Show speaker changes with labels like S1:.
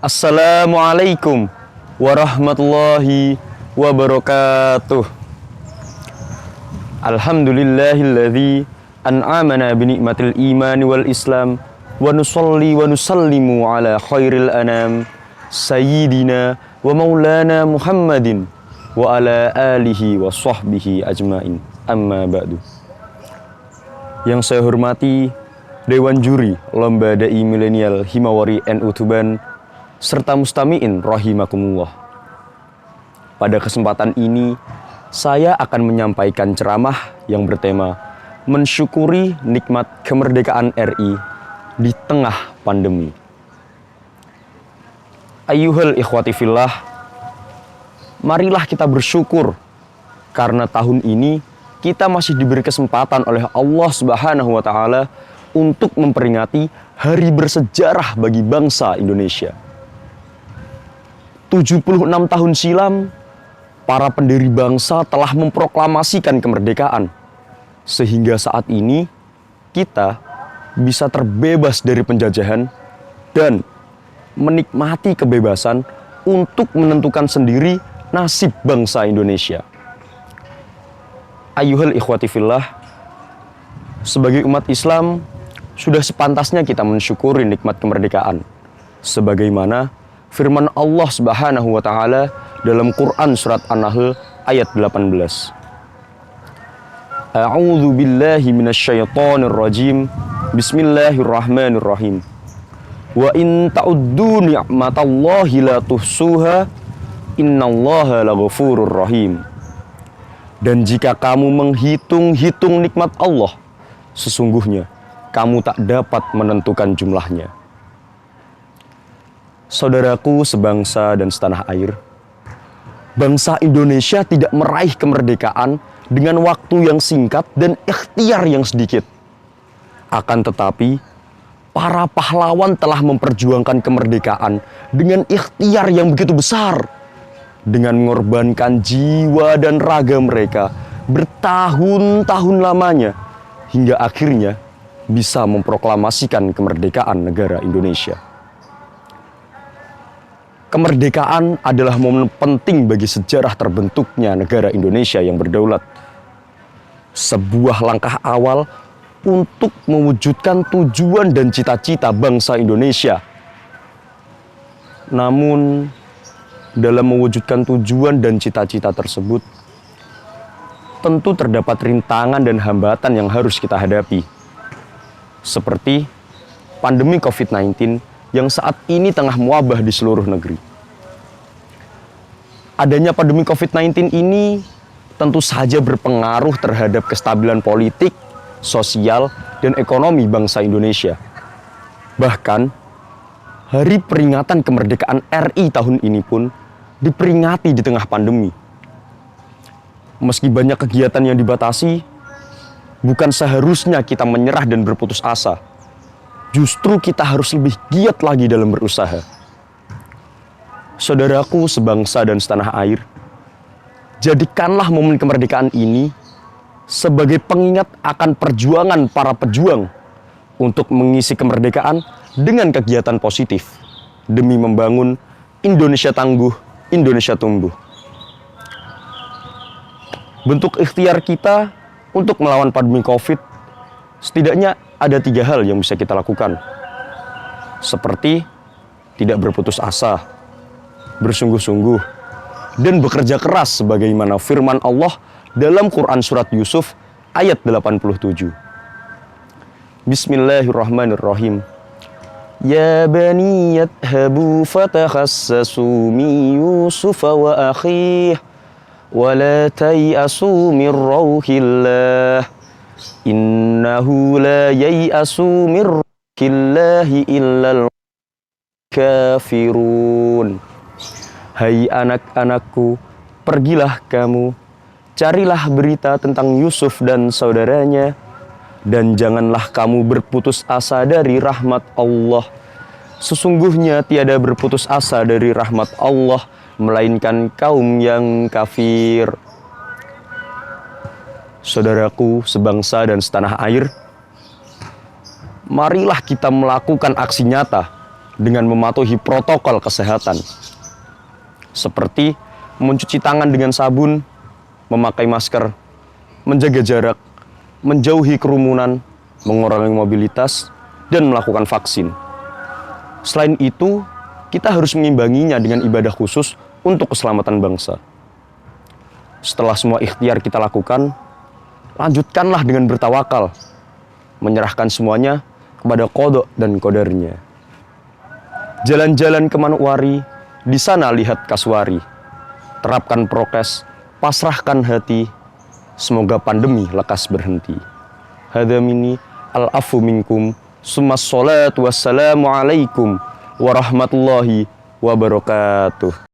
S1: Assalamualaikum warahmatullahi wabarakatuh. Alhamdulillahilladzi an'amana binikmatil imani wal islam wa nusalli wa nusallimu ala khairil anam sayyidina wa maulana Muhammadin wa ala alihi wa sahbihi ajmain. Amma ba'du. Yang saya hormati Dewan Juri Lomba Dai Milenial Himawari NU Tuban serta mustami'in rahimakumullah. Pada kesempatan ini saya akan menyampaikan ceramah yang bertema mensyukuri nikmat kemerdekaan RI di tengah pandemi. Ayyuhal ikhwati fillah, marilah kita bersyukur karena tahun ini kita masih diberi kesempatan oleh Allah Subhanahu wa taala untuk memperingati hari bersejarah bagi bangsa Indonesia. 76 tahun silam, para pendiri bangsa telah memproklamasikan kemerdekaan. Sehingga saat ini, kita bisa terbebas dari penjajahan dan menikmati kebebasan untuk menentukan sendiri nasib bangsa Indonesia. Ayyuhal ikhwati fillah, sebagai umat Islam, sudah sepantasnya kita mensyukuri nikmat kemerdekaan. Sebagaimana firman Allah Subhanahu wa taala dalam Quran surat An-Nahl ayat 18. A'udzu billahi minasyaitonir rajim. Bismillahirrahmanirrahim. Wa in ta'uddu ni'matallahi la tuhsuha innallaha laghafurur rahim. Dan jika kamu menghitung-hitung nikmat Allah, sesungguhnya kamu tak dapat menentukan jumlahnya. Saudaraku sebangsa dan setanah air, bangsa Indonesia tidak meraih kemerdekaan dengan waktu yang singkat dan ikhtiar yang sedikit. Akan tetapi, para pahlawan telah memperjuangkan kemerdekaan dengan ikhtiar yang begitu besar. Dengan mengorbankan jiwa dan raga mereka bertahun-tahun lamanya, hingga akhirnya bisa memproklamasikan kemerdekaan negara Indonesia. Kemerdekaan adalah momen penting bagi sejarah terbentuknya negara Indonesia yang berdaulat. Sebuah langkah awal untuk mewujudkan tujuan dan cita-cita bangsa Indonesia. Namun, dalam mewujudkan tujuan dan cita-cita tersebut, tentu terdapat rintangan dan hambatan yang harus kita hadapi. Seperti pandemi COVID-19 yang saat ini tengah mewabah di seluruh negeri. Adanya pandemi COVID-19 ini tentu saja berpengaruh terhadap kestabilan politik, sosial, dan ekonomi bangsa Indonesia. Bahkan, hari peringatan kemerdekaan RI tahun ini pun diperingati di tengah pandemi. Meski banyak kegiatan yang dibatasi, bukan seharusnya kita menyerah dan berputus asa. Justru kita harus lebih giat lagi dalam berusaha. Saudaraku sebangsa dan setanah air, jadikanlah momen kemerdekaan ini sebagai pengingat akan perjuangan para pejuang untuk mengisi kemerdekaan dengan kegiatan positif demi membangun Indonesia tangguh, Indonesia tumbuh. Bentuk ikhtiar kita untuk melawan pandemi COVID, setidaknya ada 3 hal yang bisa kita lakukan. Seperti tidak berputus asa, bersungguh-sungguh, dan bekerja keras sebagaimana firman Allah dalam Quran surat Yusuf ayat 87. Bismillahirrahmanirrahim. Ya bani yadhabu fatakhassasu min Yusuf wa akhih wa la tay'asu min rauhillah innahu la yai'asu min rauhillahi illal kafirun. Hai anak-anakku, pergilah kamu, carilah berita tentang Yusuf dan saudaranya, dan janganlah kamu berputus asa dari rahmat Allah. Sesungguhnya tiada berputus asa dari rahmat Allah, melainkan kaum yang kafir. Saudaraku sebangsa dan setanah air, marilah kita melakukan aksi nyata dengan mematuhi protokol kesehatan, seperti mencuci tangan dengan sabun, memakai masker, menjaga jarak, menjauhi kerumunan, mengurangi mobilitas, dan melakukan vaksin. Selain itu, kita harus mengimbanginya dengan ibadah khusus untuk keselamatan bangsa. Setelah semua ikhtiar kita lakukan, lanjutkanlah dengan bertawakal, menyerahkan semuanya kepada qada dan qadarnya. Jalan-jalan ke Manokwari, di sana lihat Kasuari. Terapkan prokes, pasrahkan hati, semoga pandemi lekas berhenti. Hadza minni al-afu minkum, summa sholatu wassalamu alaikum warahmatullahi wabarakatuh.